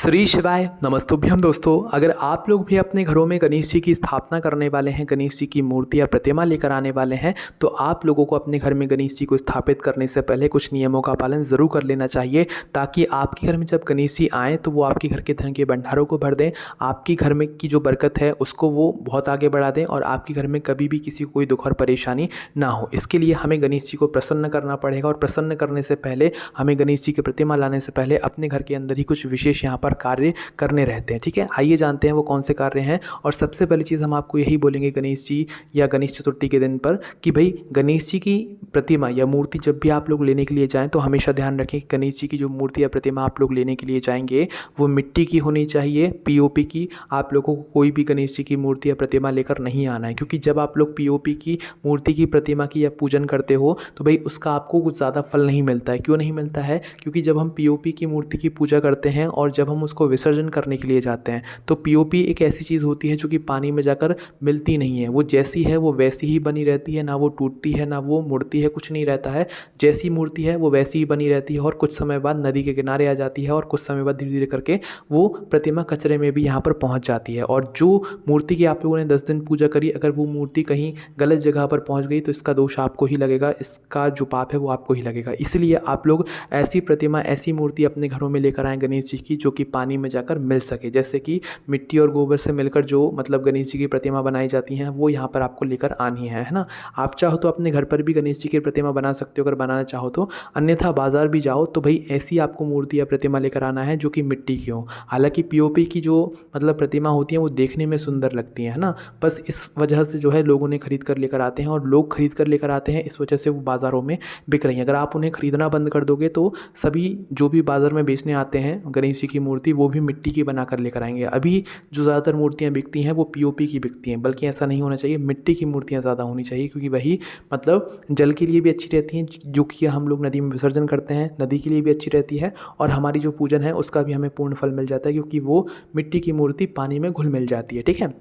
श्री शिवाय नमस्तुभ्यम दोस्तों। अगर आप लोग भी अपने घरों में गणेश जी की स्थापना करने वाले हैं, गणेश जी की मूर्ति या प्रतिमा लेकर आने वाले हैं, तो आप लोगों को अपने घर में गणेश जी को स्थापित करने से पहले कुछ नियमों का पालन ज़रूर कर लेना चाहिए, ताकि आपके घर में जब गणेश जी आएँ तो वो आपके घर के धन के भंडारों को भर दें, आपकी घर में की जो बरकत है उसको वो बहुत आगे बढ़ा दें और आपके घर में कभी भी किसी को कोई दुख और परेशानी ना हो। इसके लिए हमें गणेश जी को प्रसन्न करना पड़ेगा, और प्रसन्न करने से पहले हमें गणेश जी की प्रतिमा लाने से पहले अपने घर के अंदर ही कुछ विशेष यहाँ पर कार्य करने रहते हैं। ठीक है, आइए जानते हैं वो कौन से कार्य हैं। और सबसे पहली चीज़ हम आपको यही बोलेंगे गणेश जी या गणेश चतुर्थी के दिन पर कि भाई गणेश जी की प्रतिमा या मूर्ति जब भी आप लोग लेने के लिए जाएं तो हमेशा ध्यान रखें कि गणेश जी की जो मूर्ति या प्रतिमा आप लोग लेने के लिए जाएंगे वो मिट्टी की होनी चाहिए, पीओपी की। आप लोगों को कोई भी गणेश जी की मूर्ति या प्रतिमा लेकर नहीं आना है, क्योंकि जब आप लोग पीओपी की मूर्ति की प्रतिमा की या पूजन करते हो तो भाई उसका आपको कुछ ज़्यादा फल नहीं मिलता है। क्यों नहीं मिलता है? क्योंकि जब हम पीओपी की मूर्ति की पूजा करते हैं और जब हम उसको विसर्जन करने के लिए जाते हैं तो पीओपी एक ऐसी चीज़ होती है जो कि पानी में जाकर मिलती नहीं है। वो जैसी है वो वैसी ही बनी रहती है, ना वो टूटती है ना वो मुड़ती है, कुछ नहीं रहता है। जैसी मूर्ति है वो वैसी ही बनी रहती है और कुछ समय बाद नदी के किनारे आ जाती है और कुछ समय बाद धीरे धीरे करके वो प्रतिमा कचरे में भी यहाँ पर पहुँच जाती है। और जो मूर्ति की आप लोगों ने 10 दिन पूजा करी, अगर वो मूर्ति कहीं गलत जगह पर पहुँच गई तो इसका दोष आपको ही लगेगा, इसका जो पाप है वो आपको ही लगेगा। इसलिए आप लोग ऐसी प्रतिमा, ऐसी मूर्ति अपने घरों में लेकर आएँ गणेश जी की जो कि पानी में जाकर मिल सके। जैसे कि मिट्टी और गोबर से मिलकर जो मतलब गणेश जी की प्रतिमा बनाई जाती हैं वो यहाँ पर आपको लेकर आनी है ना। आप चाहो तो अपने घर पर भी गणेश जी की प्रतिमा बना सकते हो अगर बनाना चाहो तो, अन्यथा बाजार भी जाओ तो भाई ऐसी आपको मूर्ति या प्रतिमा लेकर आना है जो कि मिट्टी की हो। हालांकि पीओपी की जो मतलब प्रतिमा होती है वो देखने में सुंदर लगती है ना, बस इस वजह से जो है लोग उन्हें खरीद कर लेकर आते हैं, और लोग खरीद कर लेकर आते हैं इस वजह से वो बाज़ारों में बिक रही हैं। अगर आप उन्हें खरीदना बंद कर दोगे तो सभी जो भी बाज़ार में बेचने आते हैं गणेश जी की मूर्ति वो भी मिट्टी की बना कर लेकर आएंगे। अभी जो ज़्यादातर मूर्तियाँ बिकती हैं वो पीओपी की बिकती हैं, बल्कि ऐसा नहीं होना चाहिए, मिट्टी की मूर्तियाँ ज़्यादा होनी चाहिए, क्योंकि वही मतलब जल के लिए भी अच्छी रहती हैं, जो कि हम लोग नदी में विसर्जन करते हैं, नदी के लिए भी अच्छी रहती है, और हमारी जो पूजन है उसका भी हमें पूर्ण फल मिल जाता है, क्योंकि वो मिट्टी की मूर्ति पानी में घुल मिल जाती है। ठीक है,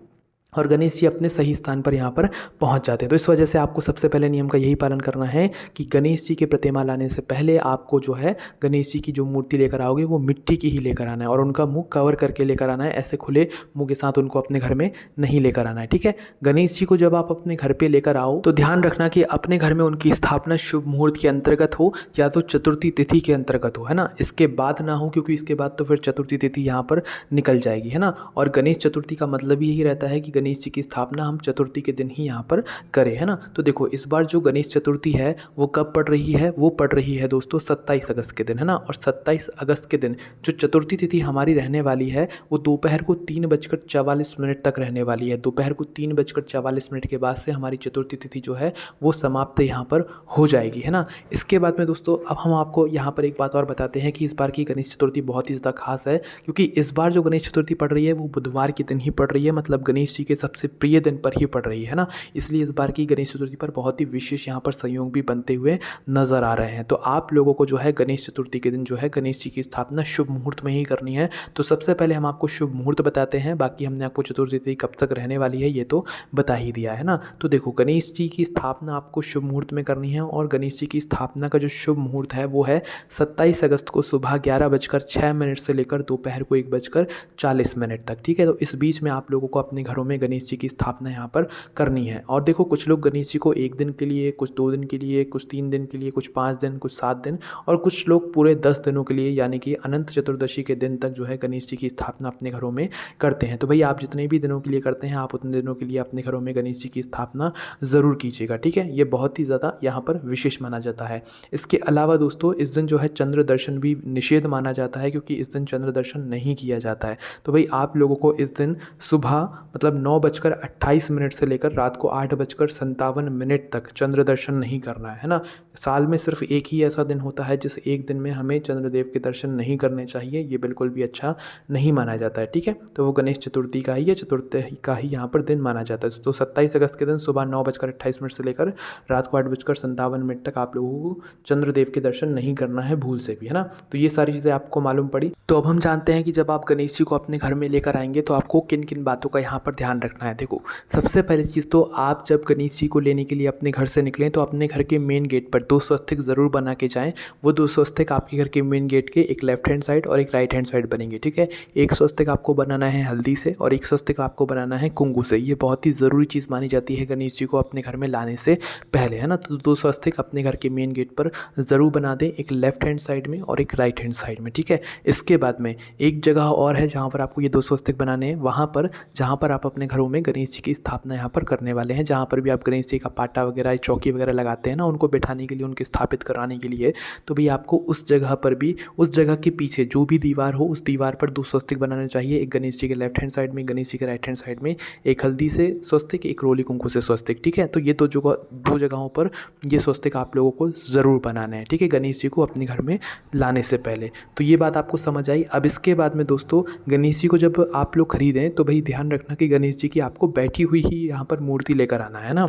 और गणेश जी अपने सही स्थान पर यहाँ पर पहुँच जाते हैं। तो इस वजह से आपको सबसे पहले नियम का यही पालन करना है कि गणेश जी की प्रतिमा लाने से पहले आपको जो है गणेश जी की जो मूर्ति लेकर आओगे वो मिट्टी की ही लेकर आना है, और उनका मुंह कवर करके लेकर आना है। ऐसे खुले मुंह के साथ उनको अपने घर में नहीं लेकर आना है। ठीक है, गणेश जी को जब आप अपने घर पर लेकर आओ तो ध्यान रखना कि अपने घर में उनकी स्थापना शुभ मुहूर्त के अंतर्गत हो या तो चतुर्थी तिथि के अंतर्गत हो, है ना। इसके बाद ना हो, क्योंकि इसके बाद तो फिर चतुर्थी तिथि यहाँ पर निकल जाएगी, है ना। और गणेश चतुर्थी का मतलब यही रहता है कि गणेश जी की स्थापना हम चतुर्थी के दिन ही यहाँ पर करें, है ना। तो देखो इस बार जो गणेश चतुर्थी है वो कब पड़ रही है? वो पड़ रही है दोस्तों 27 अगस्त के दिन, है ना। और 27 अगस्त के दिन जो चतुर्थी तिथि हमारी रहने वाली है वो दोपहर को 3:44 तक रहने वाली है। दोपहर को 3:44 के बाद से हमारी चतुर्थी तिथि जो है वो समाप्त यहाँ पर हो जाएगी, है ना। इसके बाद में दोस्तों अब हम आपको यहाँ पर एक बात और बताते हैं कि इस बार की गणेश चतुर्थी बहुत ही ज़्यादा खास है, क्योंकि इस बार जो गणेश चतुर्थी पड़ रही है वो बुधवार के दिन ही पड़ रही है, मतलब गणेश जी के सबसे प्रिय दिन पर ही पड़ रही है ना। इसलिए इस बार की गणेश चतुर्थी पर बहुत ही विशेष यहाँ पर संयोग भी बनते हुए नजर आ रहे हैं। तो आप लोगों को जो है गणेश चतुर्थी के दिन जो है गणेश जी की स्थापना शुभ मुहूर्त में ही करनी है। तो सबसे पहले हम आपको शुभ मुहूर्त बताते हैं, बाकी हमने आपको चतुर्थी तिथि कब तक रहने वाली है ये तो बता ही दिया है ना। तो देखो गणेश जी की स्थापना आपको शुभ मुहूर्त में करनी है, और गणेश जी की स्थापना का जो शुभ मुहूर्त है वो है 27 अगस्त को सुबह 11:06 से लेकर दोपहर को 1:40 तक। ठीक है, तो इस बीच में आप लोगों को अपने घरों में गणेश जी की स्थापना यहाँ पर करनी है। और देखो कुछ लोग गणेश जी को 1 दिन के लिए, कुछ 2 दिन के लिए, कुछ 3 दिन के लिए, कुछ 5 दिन, कुछ 7 दिन, और कुछ लोग पूरे 10 दिनों के लिए यानी कि अनंत चतुर्दशी के दिन तक जो है गणेश जी की स्थापना अपने घरों में करते हैं। तो भाई आप जितने भी दिनों के लिए करते हैं आप उतने दिनों के लिए अपने घरों में गणेश जी की स्थापना ज़रूर कीजिएगा। ठीक है, ये बहुत ही ज़्यादा यहाँ पर विशेष माना जाता है। इसके अलावा दोस्तों इस दिन जो है चंद्र दर्शन भी निषेध माना जाता है, क्योंकि इस दिन चंद्र दर्शन नहीं किया जाता है। तो भाई आप लोगों को इस दिन सुबह मतलब 9:28 से लेकर रात को 8:57 तक चंद्र दर्शन नहीं करना है ना। साल में सिर्फ एक ही ऐसा दिन होता है जिस एक दिन में हमें चंद्रदेव के दर्शन नहीं करने चाहिए, ये बिल्कुल भी अच्छा नहीं माना जाता है। ठीक है, तो वो गणेश चतुर्थी का ही या चतुर्थी का ही यहाँ पर दिन माना जाता है। तो 27 अगस्त के दिन सुबह 9:28 से लेकर रात को 8:57 तक आप लोगों को चंद्रदेव के दर्शन नहीं करना है भूल से भी, है ना। तो ये सारी चीज़ें आपको मालूम पड़ी। तो अब हम जानते हैं कि जब आप गणेश जी को अपने घर में लेकर आएंगे तो आपको किन किन बातों का यहाँ पर ध्यान ध्यान रखना है। देखो, सबसे पहली चीज़ तो आप जब गणेश जी को लेने के लिए अपने घर से निकलें तो अपने घर के मेन गेट पर 2 स्वस्तिक ज़रूर बना के जाएँ। वो 2 स्वस्तिक आपके घर के मेन गेट के एक लेफ्ट हैंड साइड और एक राइट हैंड साइड बनेंगे, ठीक है। एक स्वस्तिक आपको बनाना है हल्दी से और एक स्वस्तिक आपको बनाना है कुंकु से। ये बहुत ही ज़रूरी चीज़ मानी जाती है गणेश जी को अपने घर में लाने से पहले, है ना। तो 2 स्वस्तिक अपने घर के मेन गेट पर ज़रूर बना दें, एक लेफ्ट हैंड साइड में और एक राइट हैंड साइड में, ठीक है। इसके बाद में एक जगह और है जहाँ पर आपको ये 2 स्वस्तिक बनाने हैं, वहाँ पर जहाँ पर आप अपने घरों में गणेश जी की स्थापना यहाँ पर करने वाले हैं, जहाँ पर भी आप गणेश जी का पाटा वगैरह चौकी वगैरह लगाते हैं ना, उनको बैठाने के लिए, उनके स्थापित कराने के लिए, तो भी आपको उस जगह पर भी, उस जगह के पीछे जो भी दीवार हो उस दीवार पर 2 स्वस्तिक बनाने चाहिए। एक गणेश जी के लेफ्ट हैंड साइड में, गणेश जी के राइट हैंड साइड में, एक हल्दी से स्वस्तिक, एक रोली कुंकु से स्वस्तिक, ठीक है। तो ये 2 जगहों पर ये स्वस्तिक आप लोगों को ज़रूर बनाना है, ठीक है, गणेश जी को अपने घर में लाने से पहले। तो ये बात आपको समझ आई। अब इसके बाद में दोस्तों, गणेश जी को जब आप लोग खरीदें तो भाई ध्यान रखना कि गणेश जी की आपको बैठी हुई ही यहाँ पर मूर्ति लेकर आना है ना।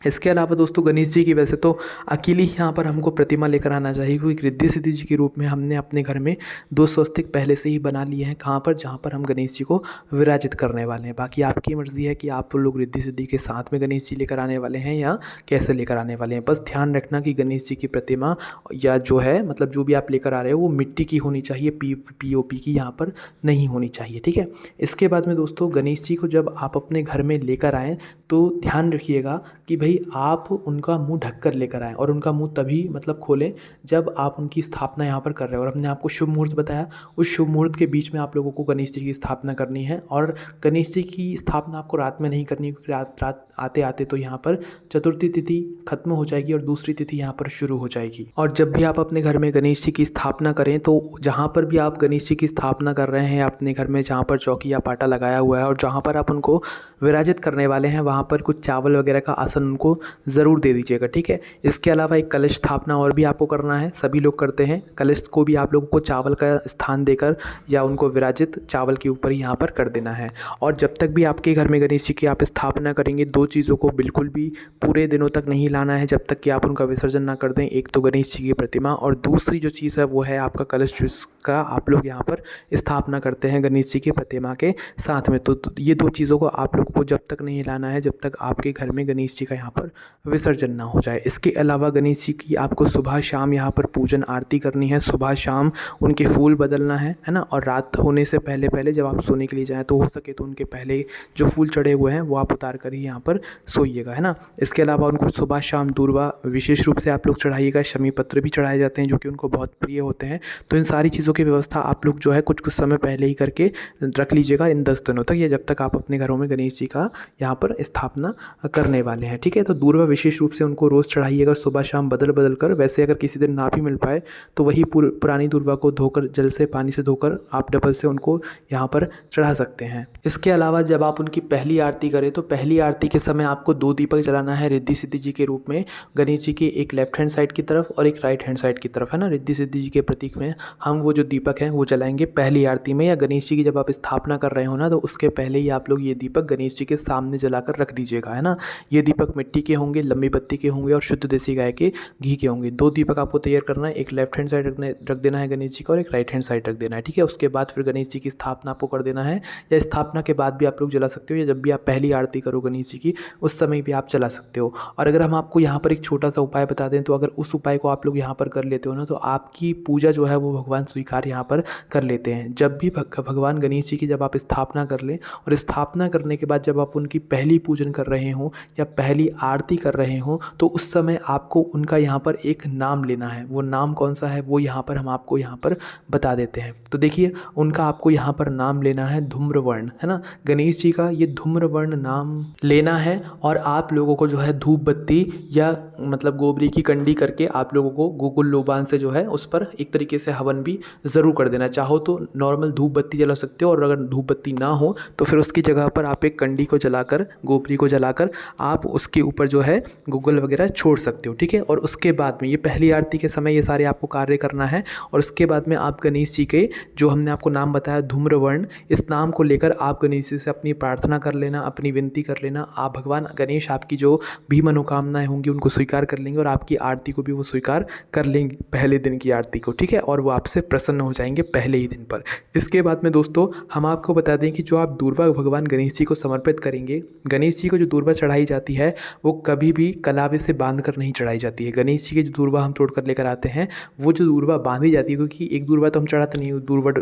इसके अलावा दोस्तों, गणेश जी की वैसे तो अकेली ही यहाँ पर हमको प्रतिमा लेकर आना चाहिए, क्योंकि रिद्धि सिद्धि जी के रूप में हमने अपने घर में 2 स्वस्तिक पहले से ही बना लिए हैं। कहाँ पर? जहाँ पर हम गणेश जी को विराजित करने वाले हैं। बाकी आपकी मर्ज़ी है कि आप लोग रिद्धि सिद्धि के साथ में गणेश जी लेकर आने वाले हैं या कैसे लेकर आने वाले हैं। बस ध्यान रखना कि गणेश जी की प्रतिमा या जो है, मतलब जो भी आप लेकर आ रहे हो, वो मिट्टी की होनी चाहिए, POP की यहाँ पर नहीं होनी चाहिए, ठीक है। इसके बाद में दोस्तों, गणेश जी को जब आप अपने घर में लेकर आएँ तो ध्यान रखिएगा कि भाई आप उनका मुंह ढककर लेकर आएँ, और उनका मुंह तभी मतलब खोलें जब आप उनकी स्थापना यहाँ पर कर रहे हो। और हमने आपको शुभ मुहूर्त बताया, उस शुभ मुहूर्त के बीच में आप लोगों को गणेश जी की स्थापना करनी है। और गणेश जी की स्थापना आपको रात में नहीं करनी है, क्योंकि रात आते आते तो यहाँ पर चतुर्थी तिथि खत्म हो जाएगी और दूसरी तिथि यहाँ पर शुरू हो जाएगी। और जब भी आप अपने घर में गणेश जी की स्थापना करें तो जहाँ पर भी आप गणेश जी की स्थापना कर रहे हैं अपने घर में, जहाँ पर चौकी या पाटा लगाया हुआ है और जहाँ पर आप उनको विराजित करने वाले हैं, वहाँ पर कुछ चावल वगैरह का आसन उनको ज़रूर दे दीजिएगा, ठीक है। इसके अलावा एक कलश स्थापना और भी आपको करना है, सभी लोग करते हैं। कलश को भी आप लोगों को चावल का स्थान देकर या उनको विराजित चावल के ऊपर ही यहाँ पर कर देना है। और जब तक भी आपके घर में गणेश जी की आप स्थापना करेंगे, 2 चीज़ों को बिल्कुल भी पूरे दिनों तक नहीं लाना है जब तक कि आप उनका विसर्जन ना कर दें। एक तो गणेश जी की प्रतिमा, और दूसरी जो चीज़ है वो है आपका कलश, जिसका आप लोग यहाँ पर स्थापना करते हैं गणेश जी की प्रतिमा के साथ में। तो ये 2 चीज़ों को आप लोगों को जब तक नहीं लाना है जब तक आपके घर में गणेश जी का यहाँ पर विसर्जन ना हो जाए। इसके अलावा गणेश जी की आपको सुबह शाम यहाँ पर पूजन आरती करनी है, सुबह शाम उनके फूल बदलना है ना। और रात होने से पहले पहले जब आप सोने के लिए जाएँ तो हो सके तो उनके पहले जो फूल चढ़े हुए हैं वो आप उतार कर ही यहाँ पर सोइएगा, है ना। इसके अलावा उनको सुबह शाम दूर्वा विशेष रूप से आप लोग चढ़ाइएगा, शमी पत्र भी चढ़ाए जाते हैं जो कि उनको बहुत प्रिय होते हैं। तो इन सारी चीज़ों की व्यवस्था आप लोग जो है कुछ समय पहले ही करके रख लीजिएगा, इन 10 दिनों तक, या जब तक आप अपने घरों में गणेश जी का यहाँ पर स्थापना करने वाले हैं, ठीक है। तो दूर्वा विशेष रूप से उनको रोज़ चढ़ाइएगा, सुबह शाम बदल बदल कर। वैसे अगर किसी दिन ना भी मिल पाए तो वही पुरानी दूर्वा को धोकर, जल से पानी से धोकर आप डबल से उनको यहाँ पर चढ़ा सकते हैं। इसके अलावा जब आप उनकी पहली आरती करें तो पहली आरती के समय आपको 2 दीपक जलाना है रिद्धि सिद्धि जी के रूप में, गणेश जी के एक लेफ्ट हैंड साइड की तरफ और एक राइट हैंड साइड की तरफ, है ना। रिद्धि सिद्धि जी के प्रतीक में हम वो जो दीपक हैं वो जलाएंगे पहली आरती में, या गणेश जी की जब आप स्थापना कर रहे हो ना तो उसके पहले ही आप लोग ये दीपक गणेश जी के सामने जलाकर रख दीजिएगा, है ना। ये दीपक मिट्टी के होंगे, लंबी बत्ती के होंगे और शुद्ध देसी गाय के घी के होंगे। 2 दीपक आपको तैयार करना है, एक लेफ्ट हैंड साइड रख देना है गणेश जी का और एक राइट हैंड साइड रख देना है, ठीक है। उसके बाद फिर गणेश जी की स्थापना आपको कर देना है, या स्थापना के बाद भी आप लोग जला सकते हो, या जब भी आप पहली आरती करो गणेश जी की उस समय भी आप जला सकते हो। और अगर हम आपको यहाँ पर एक छोटा सा उपाय बता दें तो अगर उस उपाय को आप लोग यहाँ पर कर लेते हो ना तो आपकी पूजा जो है वो भगवान स्वीकार यहाँ पर कर लेते हैं। जब भी भगवान गणेश जी की जब आप स्थापना कर लें और स्थापना करने के बाद जब आप उनकी पहली पूजन कर रहे हो या पहली आरती कर रहे हो तो उस समय आपको उनका यहाँ पर एक नाम लेना है। वो नाम कौन सा है वो यहाँ पर हम आपको यहाँ पर बता देते हैं। तो देखिए, उनका आपको यहाँ पर नाम लेना है धूम्रवर्ण, है ना। गणेश जी का ये धूम्रवर्ण नाम लेना है और आप लोगों को जो है धूप बत्ती या मतलब गोबरी की कंडी करके आप लोगों को गोकुल लोबान से जो है उस पर एक तरीके से हवन भी ज़रूर कर देना। चाहो तो नॉर्मल धूप बत्ती जला सकते हो, और अगर धूप बत्ती ना हो तो फिर उसकी जगह पर आप एक कंडी को जलाकर, गोबरी को जलाकर आप उसके उसके ऊपर जो है गूगल वगैरह छोड़ सकते हो, ठीक है। और उसके बाद में ये पहली आरती के समय ये सारे आपको कार्य करना है। और उसके बाद में आप गणेश जी के जो हमने आपको नाम बताया धूम्रवर्ण, इस नाम को लेकर आप गणेश जी से अपनी प्रार्थना कर लेना, अपनी विनती कर लेना। आप भगवान गणेश आपकी जो भी मनोकामनाएं होंगी उनको स्वीकार कर लेंगे और आपकी आरती को भी वो स्वीकार कर लेंगे, पहले दिन की आरती को, ठीक है। और वो आपसे प्रसन्न हो जाएंगे पहले ही दिन पर। इसके बाद में दोस्तों हम आपको बता दें कि जो आप दूर्वा भगवान गणेश जी को समर्पित करेंगे, गणेश जी को जो दूर्वा चढ़ाई जाती है वो कभी भी कलावे से बांध कर नहीं चढ़ाई जाती है। गणेश जी के जो दूर्वा हम तोड़ कर लेकर आते हैं वो जो दूर्वा बांधी जाती है, क्योंकि एक दूर्वा तो हम चढ़ाते नहीं,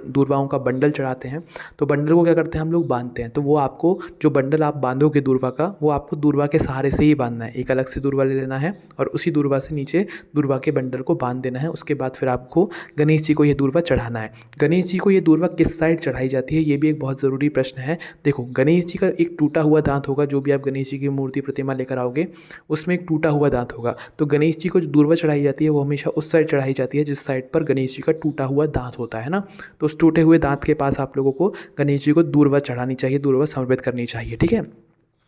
दूर्वाओं का बंडल चढ़ाते हैं, तो बंडल को क्या करते हैं हम लोग बांधते हैं। तो वो आपको जो बंडल आप बांधोगे दूर्वा का, वो आपको दूर्वा के सहारे से ही बांधना है। एक अलग से दूर्वा ले लेना है और उसी दूर्वा से नीचे दूर्वा के बंडल को बांध देना है। उसके बाद फिर आपको गणेश जी को ये दूर्वा चढ़ाना है। गणेश जी को ये दूर्वा किस साइड चढ़ाई जाती है, ये भी एक बहुत ज़रूरी प्रश्न है। देखो, गणेश जी का एक टूटा हुआ दांत होगा, जो भी आप गणेश जी की मूर्ति प्रतिमा लेकर आओगे उसमें एक टूटा हुआ दांत होगा। तो गणेश जी को जो दूर्वा चढ़ाई जाती है वो हमेशा उस साइड चढ़ाई जाती है जिस साइड पर गणेश जी का टूटा हुआ दांत होता है ना। तो उस टूटे हुए दांत के पास आप लोगों को गणेश जी को दूर्वा चढ़ानी चाहिए, दूर्वा समर्पित करनी चाहिए, ठीक है।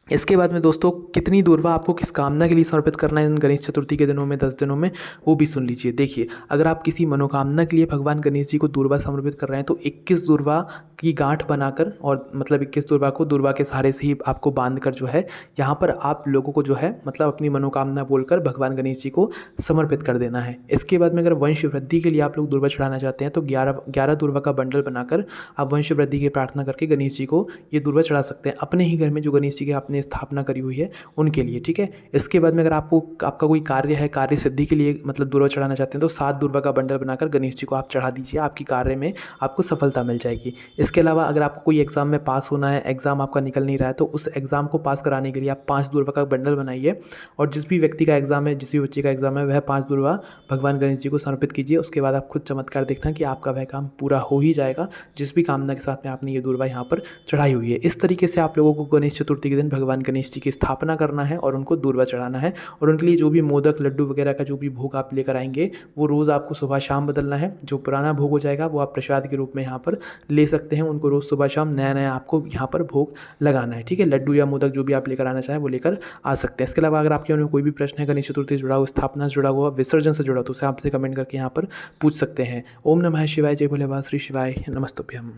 इसके बाद में दोस्तों कितनी दूर्वा आपको किस कामना के लिए समर्पित करना है इन गणेश चतुर्थी के दिनों में, 10 दिनों में, वो भी सुन लीजिए। देखिए, अगर आप किसी मनोकामना के लिए भगवान गणेश जी को दूर्वा समर्पित कर रहे हैं तो 21 दूर्वा की गांठ बनाकर, और मतलब 21 दूर्वा को दूर्वा के सहारे से ही आपको बांध कर जो है यहाँ पर आप लोगों को जो है मतलब अपनी मनोकामना बोलकर भगवान गणेश जी को समर्पित कर देना है। इसके बाद में अगर वंश वृद्धि के लिए आप लोग दूर्वा चढ़ाना चाहते हैं तो 11 दूर्वा का बंडल बनाकर आप वंश वृद्धि की प्रार्थना करके गणेश जी को ये दूर्वा चढ़ा सकते हैं, अपने ही घर में जो गणेश जी के आपने स्थापना करी हुई है उनके लिए, ठीक है। इसके बाद में अगर आपका कोई कार्य है, कार्य सिद्धि के लिए मतलब दूर्वा चढ़ाना चाहते हैं तो 7 दूर्वा का बंडल बनाकर गणेश जी को आप चढ़ा दीजिए, आपकी कार्य में आपको सफलता मिल जाएगी। इसके अलावा अगर आपको कोई एग्जाम में पास होना है, एग्जाम आपका निकल नहीं रहा है, तो उस एग्जाम को पास कराने के लिए आप 5 दूर्वा का बंडल बनाइए और जिस भी व्यक्ति का एग्जाम है, जिस भी बच्चे का एग्जाम है, वह 5 दूर्वा भगवान गणेश जी को समर्पित कीजिए। उसके बाद आप खुद चमत्कार देखना कि आपका वह काम पूरा हो ही जाएगा जिस भी कामना के साथ में आपने ये दूर्वा यहाँ पर चढ़ाई हुई है। इस तरीके से आप लोगों को गणेश चतुर्थी के दिन भगवान गणेश जी की स्थापना करना है और उनको दूर्वा चढ़ाना है। और उनके लिए जो भी मोदक, लड्डू वगैरह का जो भी भोग आप लेकर आएंगे वो रोज़ आपको सुबह शाम बदलना है। जो पुराना भोग हो जाएगा वो आप प्रसाद के रूप में यहाँ पर ले सकते हैं, उनको रोज़ सुबह शाम नया नया आपको यहाँ पर भोग लगाना है, ठीक है। लड्डू या मोदक जो भी आप लेकर आना चाहें वो लेकर आ सकते हैं। इसके अलावा अगर आपके मन में कोई भी प्रश्न है गणेश चतुर्थी से जुड़ा हुआ, स्थापना से जुड़ा हुआ, विसर्जन से जुड़ा हुआ, तो उसे आपसे कमेंट करके यहाँ पर पूछ सकते हैं। ओम नमः शिवाय, जय भोले बाबा, श्री शिवाय नमस्तुभ्यम।